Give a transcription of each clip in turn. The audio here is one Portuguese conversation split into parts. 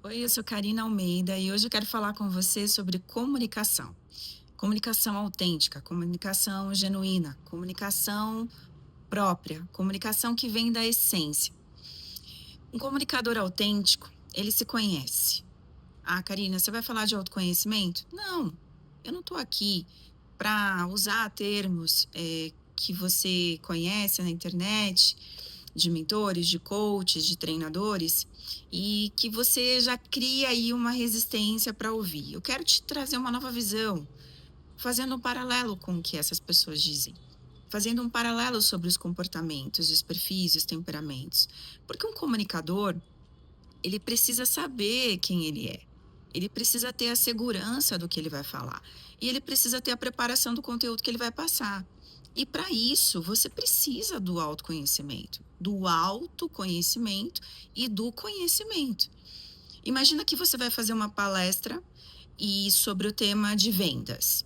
Oi, eu sou Karina Almeida e hoje eu quero falar com você sobre comunicação. Comunicação autêntica, comunicação genuína, comunicação própria, comunicação que vem da essência. Um comunicador autêntico, ele se conhece. Ah, Karina, você vai falar de autoconhecimento? Não, eu não estou aqui para usar termos que você conhece na internet, de mentores, de coaches, de treinadores, e que você já cria aí uma resistência para ouvir. Eu quero te trazer uma nova visão, fazendo um paralelo com o que essas pessoas dizem. Fazendo um paralelo sobre os comportamentos, os perfis, os temperamentos. Porque um comunicador, ele precisa saber quem ele é. Ele precisa ter a segurança do que ele vai falar. E ele precisa ter a preparação do conteúdo que ele vai passar. E para isso, você precisa do autoconhecimento. Do autoconhecimento e do conhecimento. Imagina que você vai fazer uma palestra e sobre o tema de vendas.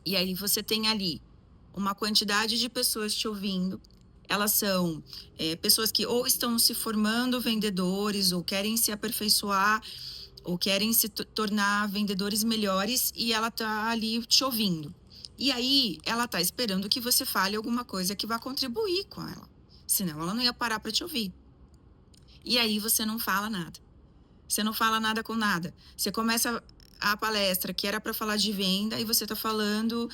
E aí você tem ali uma quantidade de pessoas te ouvindo. Elas são pessoas que ou estão se formando vendedores, ou querem se aperfeiçoar, ou querem se tornar vendedores melhores, e ela tá ali te ouvindo. E aí ela tá esperando que você fale alguma coisa que vá contribuir com ela. Senão ela não ia parar para te ouvir. E aí você não fala nada. Você não fala nada com nada. Você começa a palestra que era para falar de venda e você está falando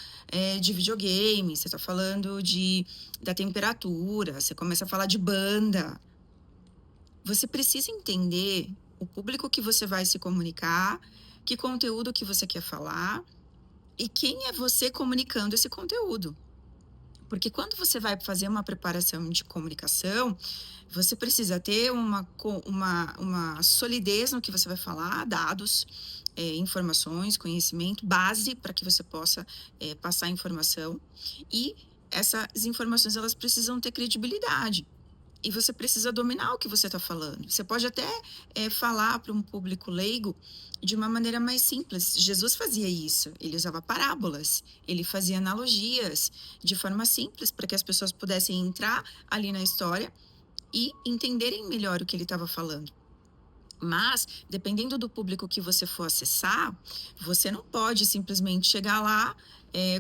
de videogame, você está falando da temperatura, você começa a falar de banda. Você precisa entender o público que você vai se comunicar, que conteúdo que você quer falar e quem é você comunicando esse conteúdo. Porque quando você vai fazer uma preparação de comunicação, você precisa ter uma solidez no que você vai falar, dados, informações, conhecimento, base para que você possa passar informação. E essas informações elas precisam ter credibilidade. E você precisa dominar o que você está falando. Você pode até falar para um público leigo de uma maneira mais simples. Jesus fazia isso. Ele usava parábolas, ele fazia analogias de forma simples para que as pessoas pudessem entrar ali na história e entenderem melhor o que ele estava falando. Mas, dependendo do público que você for acessar, você não pode simplesmente chegar lá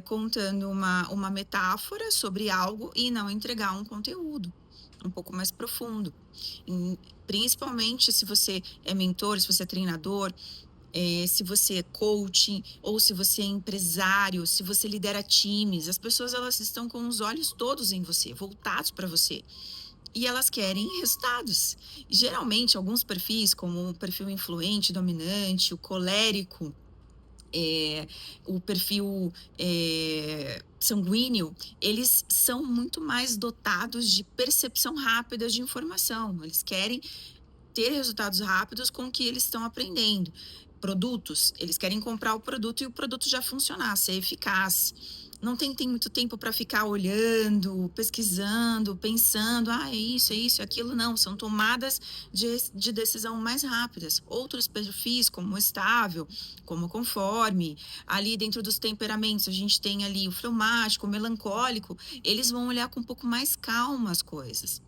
contando uma metáfora sobre algo e não entregar um conteúdo um pouco mais profundo. Principalmente se você é mentor, se você é treinador, se você é coach, ou se você é empresário, se você lidera times, as pessoas elas estão com os olhos todos em você, voltados para você. E elas querem resultados. Geralmente, alguns perfis, como o perfil influente, dominante, o colérico, é, o perfil sanguíneo, eles são muito mais dotados de percepção rápida de informação. Eles querem ter resultados rápidos com o que eles estão aprendendo. Produtos, eles querem comprar o produto e o produto já funcionar, ser eficaz. Não tem muito tempo para ficar olhando, pesquisando, pensando, é isso, é aquilo, não. São tomadas de decisão mais rápidas. Outros perfis, como o estável, como o conforme, ali dentro dos temperamentos, a gente tem ali o fleumático, o melancólico, eles vão olhar com um pouco mais calma as coisas,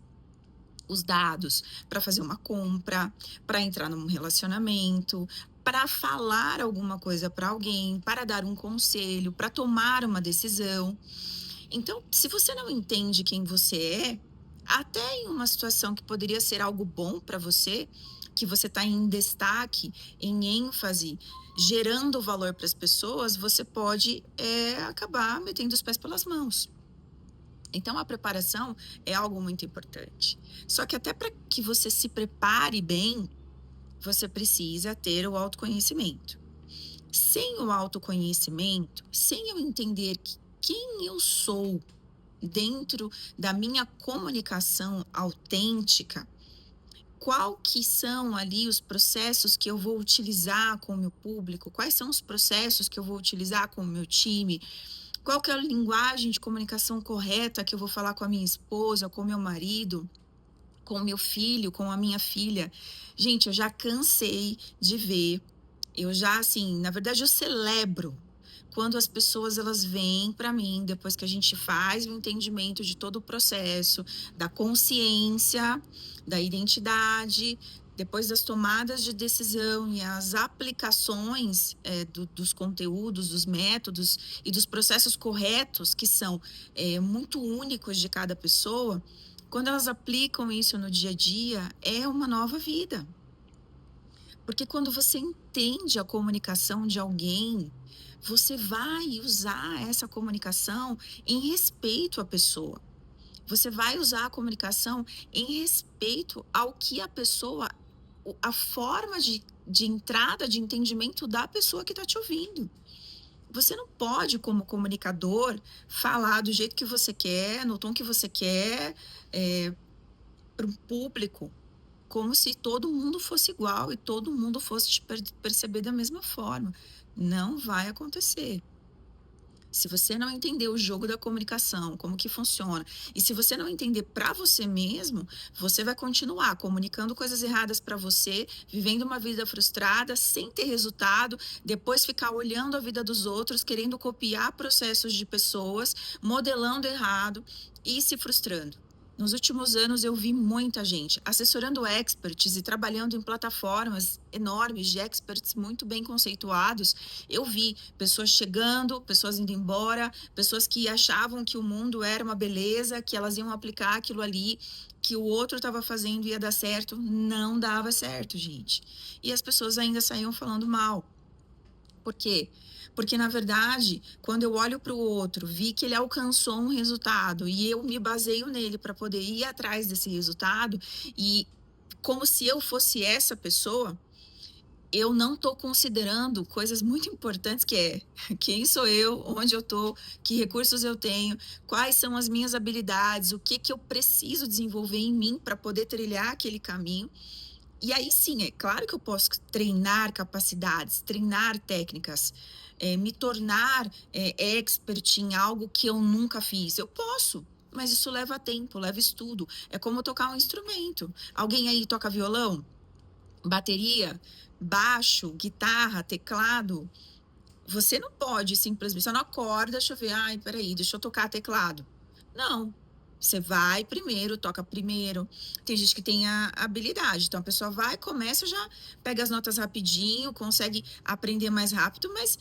os dados para fazer uma compra, para entrar num relacionamento, para falar alguma coisa para alguém, para dar um conselho, para tomar uma decisão. Então, se você não entende quem você é, até em uma situação que poderia ser algo bom para você, que você está em destaque, em ênfase, gerando valor para as pessoas, você pode acabar metendo os pés pelas mãos. Então, a preparação é algo muito importante. Só que até para que você se prepare bem, você precisa ter o autoconhecimento. Sem o autoconhecimento, sem eu entender quem eu sou dentro da minha comunicação autêntica, qual que são ali os processos que eu vou utilizar com o meu público, quais são os processos que eu vou utilizar com o meu time, qual que é a linguagem de comunicação correta que eu vou falar com a minha esposa, com o meu marido, com o meu filho, com a minha filha. Gente, eu já cansei de ver, eu já, assim, na verdade eu celebro quando as pessoas elas vêm para mim, depois que a gente faz o entendimento de todo o processo, da consciência, da identidade, depois das tomadas de decisão e as aplicações, dos conteúdos, dos métodos e dos processos corretos, que são, muito únicos de cada pessoa, quando elas aplicam isso no dia a dia, é uma nova vida. Porque quando você entende a comunicação de alguém, você vai usar essa comunicação em respeito à pessoa. Você vai usar a comunicação em respeito ao que a pessoa, a forma de entrada, de entendimento da pessoa que está te ouvindo. Você não pode, como comunicador, falar do jeito que você quer, no tom que você quer, para um público, como se todo mundo fosse igual e todo mundo fosse te perceber da mesma forma. Não vai acontecer. Se você não entender o jogo da comunicação, como que funciona, e se você não entender para você mesmo, você vai continuar comunicando coisas erradas para você, vivendo uma vida frustrada, sem ter resultado, depois ficar olhando a vida dos outros, querendo copiar processos de pessoas, modelando errado e se frustrando. Nos últimos anos, eu vi muita gente assessorando experts e trabalhando em plataformas enormes de experts muito bem conceituados. Eu vi pessoas chegando, pessoas indo embora, pessoas que achavam que o mundo era uma beleza, que elas iam aplicar aquilo ali, que o outro estava fazendo e ia dar certo. Não dava certo, gente. E as pessoas ainda saíam falando mal. Por quê? Porque, na verdade, quando eu olho para o outro, vi que ele alcançou um resultado e eu me baseio nele para poder ir atrás desse resultado, e como se eu fosse essa pessoa, eu não estou considerando coisas muito importantes, que é quem sou eu, onde eu estou, que recursos eu tenho, quais são as minhas habilidades, o que que eu preciso desenvolver em mim para poder trilhar aquele caminho. E aí sim, é claro que eu posso treinar capacidades, treinar técnicas, me tornar, expert em algo que eu nunca fiz. Eu posso, mas isso leva tempo, leva estudo. É como tocar um instrumento. Alguém aí toca violão? Bateria, baixo, guitarra, teclado? Você não pode simplesmente, você não acorda, deixa eu ver, ai, peraí, deixa eu tocar teclado. Não. Você vai primeiro, toca primeiro. Tem gente que tem a habilidade, então a pessoa vai, começa, já pega as notas rapidinho, consegue aprender mais rápido, mas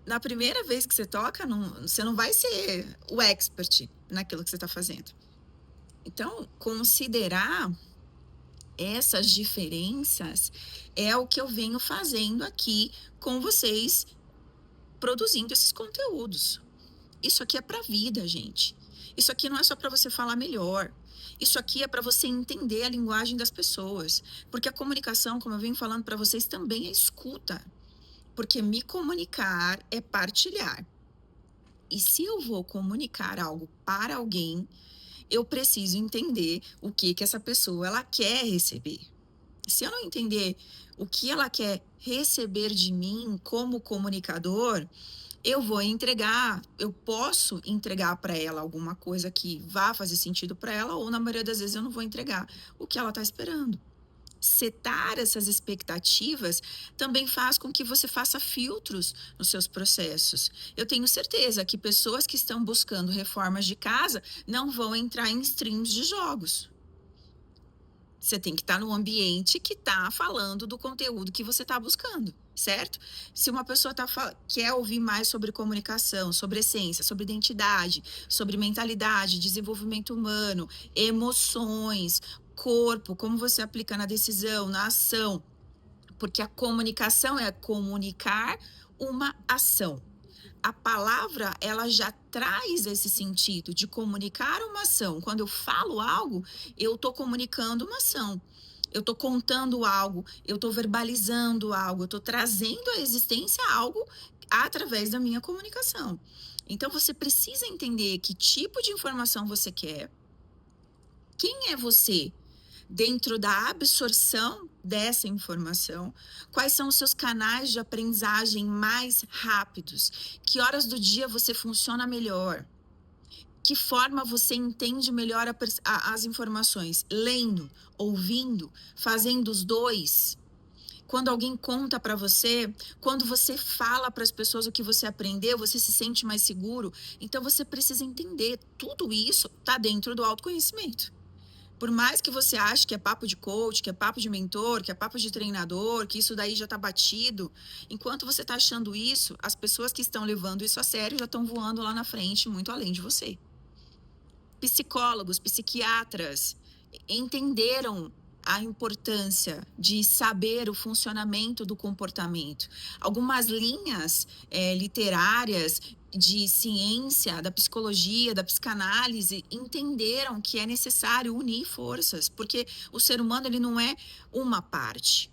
na primeira vez que você toca, você não vai ser o expert naquilo que você está fazendo. Então, considerar essas diferenças é o que eu venho fazendo aqui com vocês, produzindo esses conteúdos. Isso aqui é para a vida, gente. Isso aqui não é só para você falar melhor. Isso aqui é para você entender a linguagem das pessoas. Porque a comunicação, como eu venho falando para vocês, também é escuta. Porque me comunicar é partilhar. E se eu vou comunicar algo para alguém, eu preciso entender o que que essa pessoa ela quer receber. Se eu não entender o que ela quer receber de mim como comunicador, eu posso entregar para ela alguma coisa que vá fazer sentido para ela, ou na maioria das vezes eu não vou entregar o que ela está esperando. Setar essas expectativas também faz com que você faça filtros nos seus processos. Eu tenho certeza que pessoas que estão buscando reformas de casa não vão entrar em streams de jogos. Você tem que estar no ambiente que está falando do conteúdo que você está buscando, certo? Se uma pessoa quer ouvir mais sobre comunicação, sobre essência, sobre identidade, sobre mentalidade, desenvolvimento humano, emoções, corpo, como você aplica na decisão, na ação, porque a comunicação é comunicar uma ação. A palavra, ela já traz esse sentido de comunicar uma ação. Quando eu falo algo, eu estou comunicando uma ação. Eu estou contando algo, eu estou verbalizando algo, eu estou trazendo à existência algo através da minha comunicação. Então, você precisa entender que tipo de informação você quer, quem é você dentro da absorção dessa informação, quais são os seus canais de aprendizagem mais rápidos, que horas do dia você funciona melhor, que forma você entende melhor as informações, lendo, ouvindo, fazendo os dois. Quando alguém conta para você, quando você fala para as pessoas o que você aprendeu, você se sente mais seguro. Então você precisa entender, tudo isso está dentro do autoconhecimento. Por mais que você ache que é papo de coach, que é papo de mentor, que é papo de treinador, que isso daí já está batido, enquanto você está achando isso, as pessoas que estão levando isso a sério já estão voando lá na frente, muito além de você. Psicólogos, psiquiatras entenderam a importância de saber o funcionamento do comportamento. Algumas linhas literárias de ciência, da psicologia, da psicanálise, entenderam que é necessário unir forças, porque o ser humano ele não é uma parte.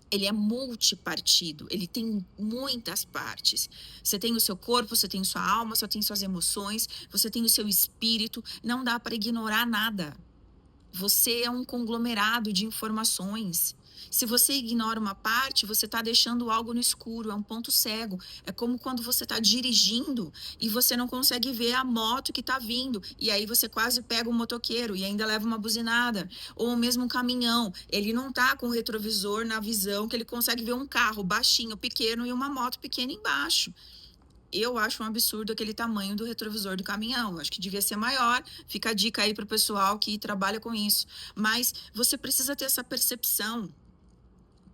Ele é multipartido, ele tem muitas partes. Você tem o seu corpo, você tem sua alma, você tem suas emoções, você tem o seu espírito. Não dá para ignorar nada. Você é um conglomerado de informações. Se você ignora uma parte, você está deixando algo no escuro, é um ponto cego. É como quando você está dirigindo e você não consegue ver a moto que está vindo. E aí você quase pega um motoqueiro e ainda leva uma buzinada. Ou mesmo um caminhão. Ele não está com o retrovisor na visão que ele consegue ver um carro baixinho, pequeno e uma moto pequena embaixo. Eu acho um absurdo aquele tamanho do retrovisor do caminhão. Acho que devia ser maior. Fica a dica aí para o pessoal que trabalha com isso. Mas você precisa ter essa percepção.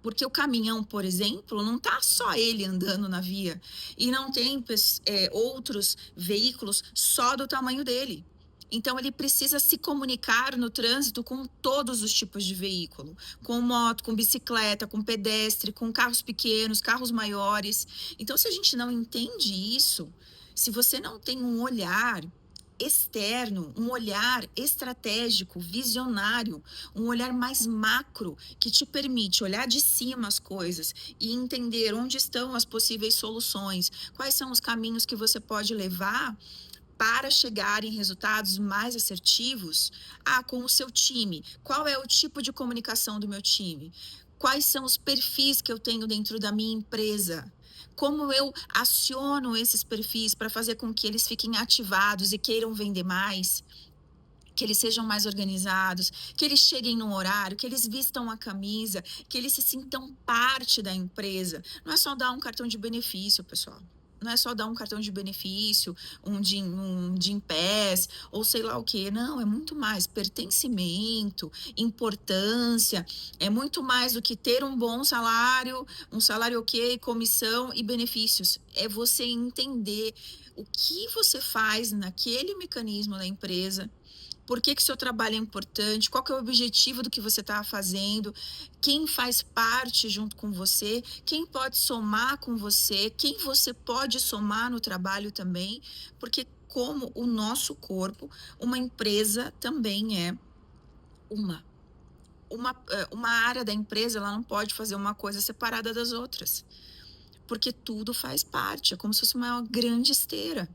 Porque o caminhão, por exemplo, não está só ele andando na via. E não tem outros veículos só do tamanho dele. Então, ele precisa se comunicar no trânsito com todos os tipos de veículo. Com moto, com bicicleta, com pedestre, com carros pequenos, carros maiores. Então, se a gente não entende isso, se você não tem um olhar externo, um olhar estratégico, visionário, um olhar mais macro, que te permite olhar de cima as coisas e entender onde estão as possíveis soluções, quais são os caminhos que você pode levar para chegar em resultados mais assertivos, com o seu time. Qual é o tipo de comunicação do meu time? Quais são os perfis que eu tenho dentro da minha empresa? Como eu aciono esses perfis para fazer com que eles fiquem ativados e queiram vender mais? Que eles sejam mais organizados, que eles cheguem no horário, que eles vistam a camisa, que eles se sintam parte da empresa. Não é só dar um cartão de benefício, pessoal. Não é só dar um cartão de benefício, um Gympass, ou sei lá o quê. Não, é muito mais pertencimento, importância, é muito mais do que ter um salário ok, comissão e benefícios. É você entender o que você faz naquele mecanismo da empresa, por que que seu trabalho é importante, qual que é o objetivo do que você está fazendo, quem faz parte junto com você, quem pode somar com você, quem você pode somar no trabalho também, porque como o nosso corpo, uma empresa também é uma. Uma área da empresa, ela não pode fazer uma coisa separada das outras, porque tudo faz parte, é como se fosse uma grande esteira.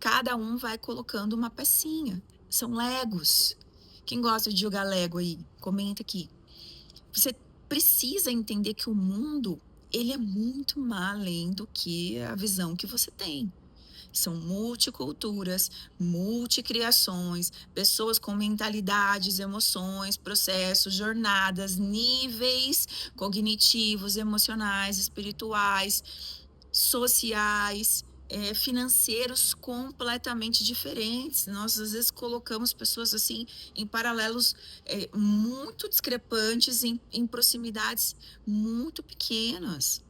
Cada um vai colocando uma pecinha. São Legos. Quem gosta de jogar Lego aí? Comenta aqui. Você precisa entender que o mundo, ele é muito mais além do que a visão que você tem. São multiculturas, multicriações, pessoas com mentalidades, emoções, processos, jornadas, níveis cognitivos, emocionais, espirituais, sociais, financeiros completamente diferentes. Nós, às vezes, colocamos pessoas assim em paralelos muito discrepantes, em proximidades muito pequenas.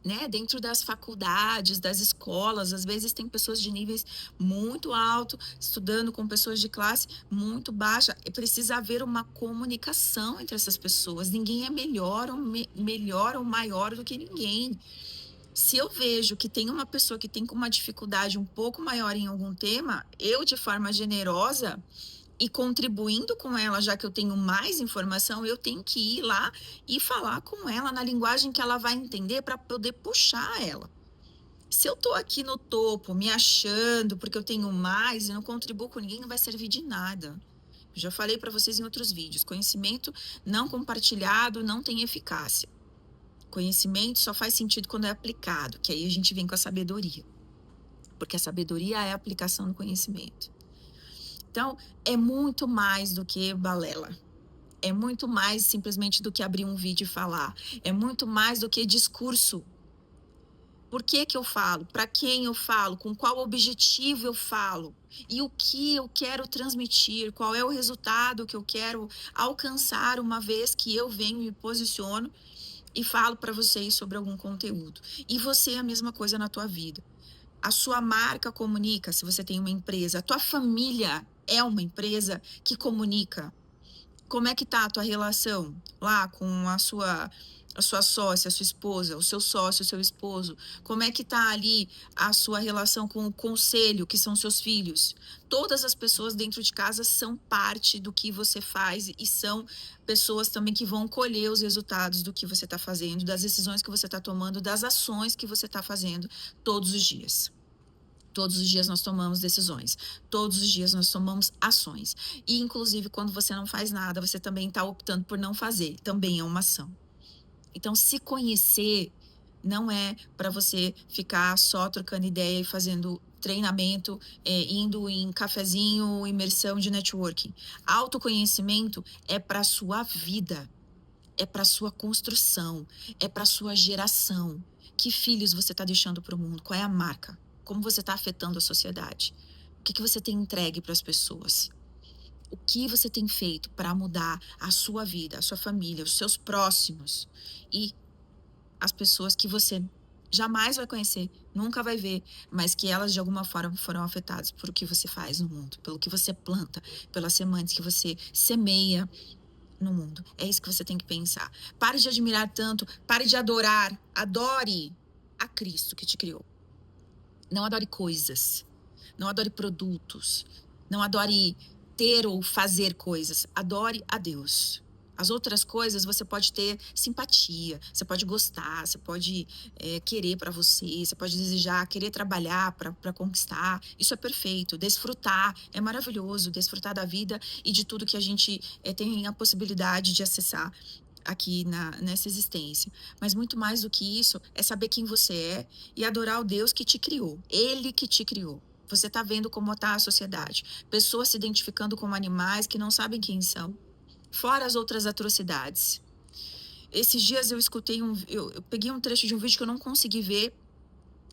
Né, dentro das faculdades, das escolas, às vezes tem pessoas de níveis muito alto estudando com pessoas de classe muito baixa, e precisa haver uma comunicação entre essas pessoas. Ninguém é melhor ou maior do que ninguém. Se eu vejo que tem uma pessoa que tem uma dificuldade um pouco maior em algum tema, eu, de forma generosa e contribuindo com ela, já que eu tenho mais informação, eu tenho que ir lá e falar com ela na linguagem que ela vai entender para poder puxar ela. Se eu estou aqui no topo, me achando porque eu tenho mais e não contribuo com ninguém, não vai servir de nada. Eu já falei para vocês em outros vídeos, conhecimento não compartilhado não tem eficácia. Conhecimento só faz sentido quando é aplicado, que aí a gente vem com a sabedoria. Porque a sabedoria é a aplicação do conhecimento. Então, é muito mais do que balela. É muito mais simplesmente do que abrir um vídeo e falar. É muito mais do que discurso. Por que que eu falo? Para quem eu falo? Com qual objetivo eu falo? E o que eu quero transmitir? Qual é o resultado que eu quero alcançar uma vez que eu venho e me posiciono e falo para vocês sobre algum conteúdo? E você a mesma coisa na tua vida. A sua marca comunica, se você tem uma empresa. A tua família é uma empresa que comunica. Como é que tá a tua relação lá com a sua sócia, a sua esposa, o seu sócio, o seu esposo? Como é que tá ali a sua relação com o conselho, que são seus filhos? Todas as pessoas dentro de casa são parte do que você faz e são pessoas também que vão colher os resultados do que você está fazendo, das decisões que você está tomando, das ações que você está fazendo todos os dias. Todos os dias nós tomamos decisões, todos os dias nós tomamos ações. E, inclusive, quando você não faz nada, você também está optando por não fazer, também é uma ação. Então, se conhecer não é para você ficar só trocando ideia e fazendo treinamento, indo em cafezinho, imersão de networking. Autoconhecimento é para a sua vida, é para a sua construção, é para a sua geração. Que filhos você está deixando para o mundo? Qual é a marca? Como você está afetando a sociedade? O que você tem entregue para as pessoas? O que você tem feito para mudar a sua vida, a sua família, os seus próximos e as pessoas que você jamais vai conhecer, nunca vai ver, mas que elas de alguma forma foram afetadas por o que você faz no mundo, pelo que você planta, pelas sementes que você semeia no mundo. É isso que você tem que pensar. Pare de admirar tanto, pare de adorar, adore a Cristo que te criou. Não adore coisas, não adore produtos, não adore ter ou fazer coisas, adore a Deus. As outras coisas você pode ter simpatia, você pode gostar, você pode querer para você pode desejar, querer trabalhar para conquistar. Isso é perfeito. Desfrutar é maravilhoso, desfrutar da vida e de tudo que a gente tem a possibilidade de acessar aqui nessa existência. Mas muito mais do que isso é saber quem você é e adorar o Deus que te criou. Ele que te criou. Você está vendo como está a sociedade. Pessoas se identificando como animais que não sabem quem são. Fora as outras atrocidades. Esses dias eu escutei eu peguei um trecho de um vídeo que eu não consegui ver,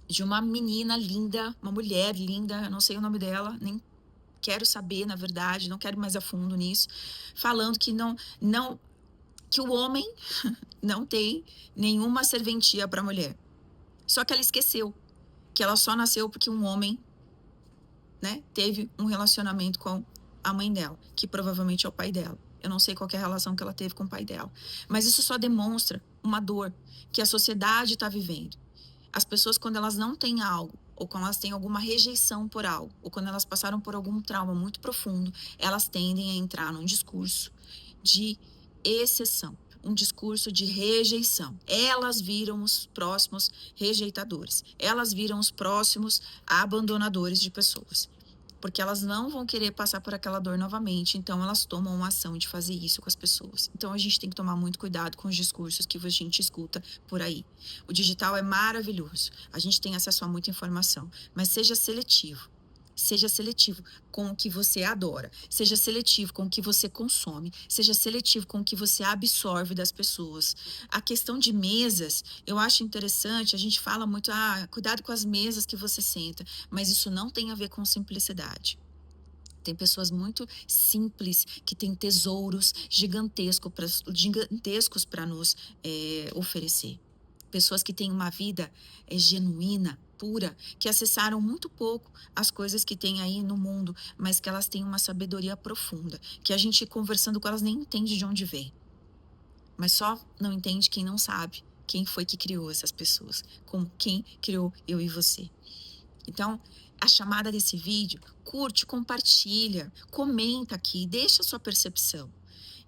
de uma menina linda, uma mulher linda, eu não sei o nome dela, nem quero saber, na verdade, não quero ir mais a fundo nisso, falando que não que o homem não tem nenhuma serventia para a mulher. Só que ela esqueceu que ela só nasceu porque um homem, né, teve um relacionamento com a mãe dela, que provavelmente é o pai dela. Eu não sei qual é a relação que ela teve com o pai dela. Mas isso só demonstra uma dor que a sociedade está vivendo. As pessoas, quando elas não têm algo, ou quando elas têm alguma rejeição por algo, ou quando elas passaram por algum trauma muito profundo, elas tendem a entrar num discurso de exceção, um discurso de rejeição. Elas viram os próximos rejeitadores, elas viram os próximos abandonadores de pessoas, porque elas não vão querer passar por aquela dor novamente, então elas tomam uma ação de fazer isso com as pessoas. Então a gente tem que tomar muito cuidado com os discursos que a gente escuta por aí. O digital é maravilhoso, a gente tem acesso a muita informação, mas seja seletivo. Seja seletivo com o que você adora, seja seletivo com o que você consome, seja seletivo com o que você absorve das pessoas. A questão de mesas, eu acho interessante, a gente fala muito, cuidado com as mesas que você senta, mas isso não tem a ver com simplicidade. Tem pessoas muito simples que têm tesouros gigantescos para nos oferecer. Pessoas que têm uma vida genuína, pura, que acessaram muito pouco as coisas que tem aí no mundo, mas que elas têm uma sabedoria profunda, que a gente conversando com elas nem entende de onde vem. Mas só não entende quem não sabe quem foi que criou essas pessoas, como quem criou eu e você. Então, a chamada desse vídeo, curte, compartilha, comenta aqui, deixa a sua percepção.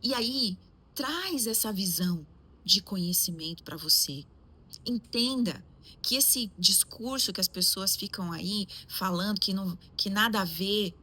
E aí, traz essa visão de conhecimento para você. Entenda que esse discurso que as pessoas ficam aí falando que nada a ver,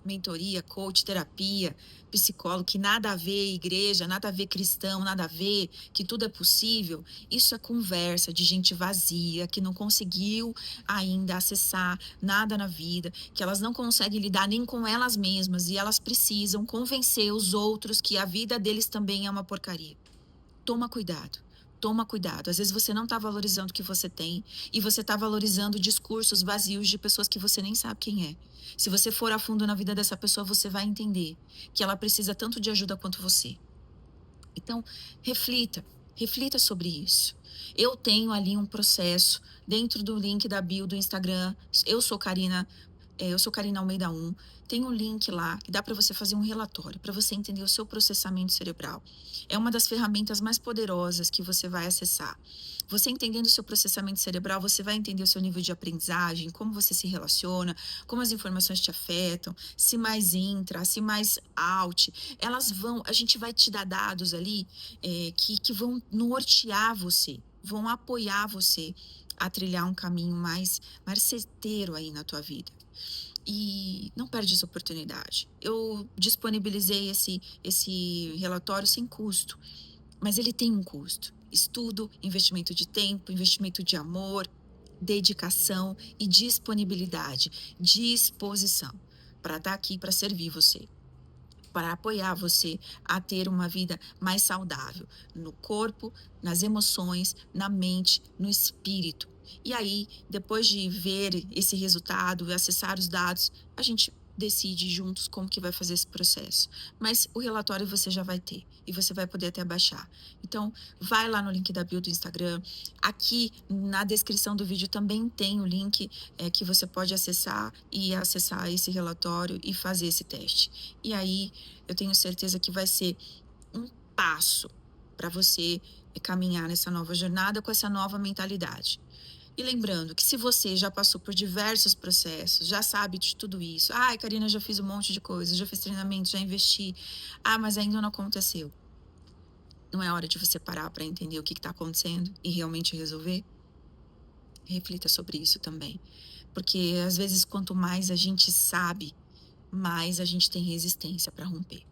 mentoria, coach, terapia, psicólogo, que nada a ver igreja, nada a ver cristão, nada a ver, que tudo é possível, isso é conversa de gente vazia, que não conseguiu ainda acessar nada na vida, que elas não conseguem lidar nem com elas mesmas e elas precisam convencer os outros que a vida deles também é uma porcaria. Toma cuidado. toma cuidado. Às vezes você não está valorizando o que você tem e você está valorizando discursos vazios de pessoas que você nem sabe quem é. Se você for a fundo na vida dessa pessoa, você vai entender que ela precisa tanto de ajuda quanto você. Então, reflita, reflita sobre isso. Eu tenho ali um processo dentro do link da bio do Instagram. Eu sou Karina Almeida 1. Tem um link lá que dá para você fazer um relatório, para você entender o seu processamento cerebral. É uma das ferramentas mais poderosas que você vai acessar. Você entendendo o seu processamento cerebral, você vai entender o seu nível de aprendizagem, como você se relaciona, como as informações te afetam, se mais intra, se mais out. A gente vai te dar dados ali que vão nortear você, vão apoiar você a trilhar um caminho mais certeiro aí na tua vida. E não perde essa oportunidade. Eu disponibilizei esse relatório sem custo, mas ele tem um custo. Estudo, investimento de tempo, investimento de amor, dedicação e disponibilidade, disposição para estar aqui para servir você, para apoiar você a ter uma vida mais saudável no corpo, nas emoções, na mente, no espírito. E aí, depois de ver esse resultado e acessar os dados, a gente decide juntos como que vai fazer esse processo. Mas o relatório você já vai ter e você vai poder até baixar. Então, vai lá no link da bio do Instagram. Aqui na descrição do vídeo também tem o link que você pode acessar esse relatório e fazer esse teste. E aí, eu tenho certeza que vai ser um passo para você caminhar nessa nova jornada com essa nova mentalidade. E lembrando que se você já passou por diversos processos, já sabe de tudo isso. Ai, Karina, já fiz um monte de coisa, já fiz treinamento, já investi. Ah, mas ainda não aconteceu. Não é hora de você parar para entender o que está acontecendo e realmente resolver? Reflita sobre isso também. Porque às vezes, quanto mais a gente sabe, mais a gente tem resistência para romper.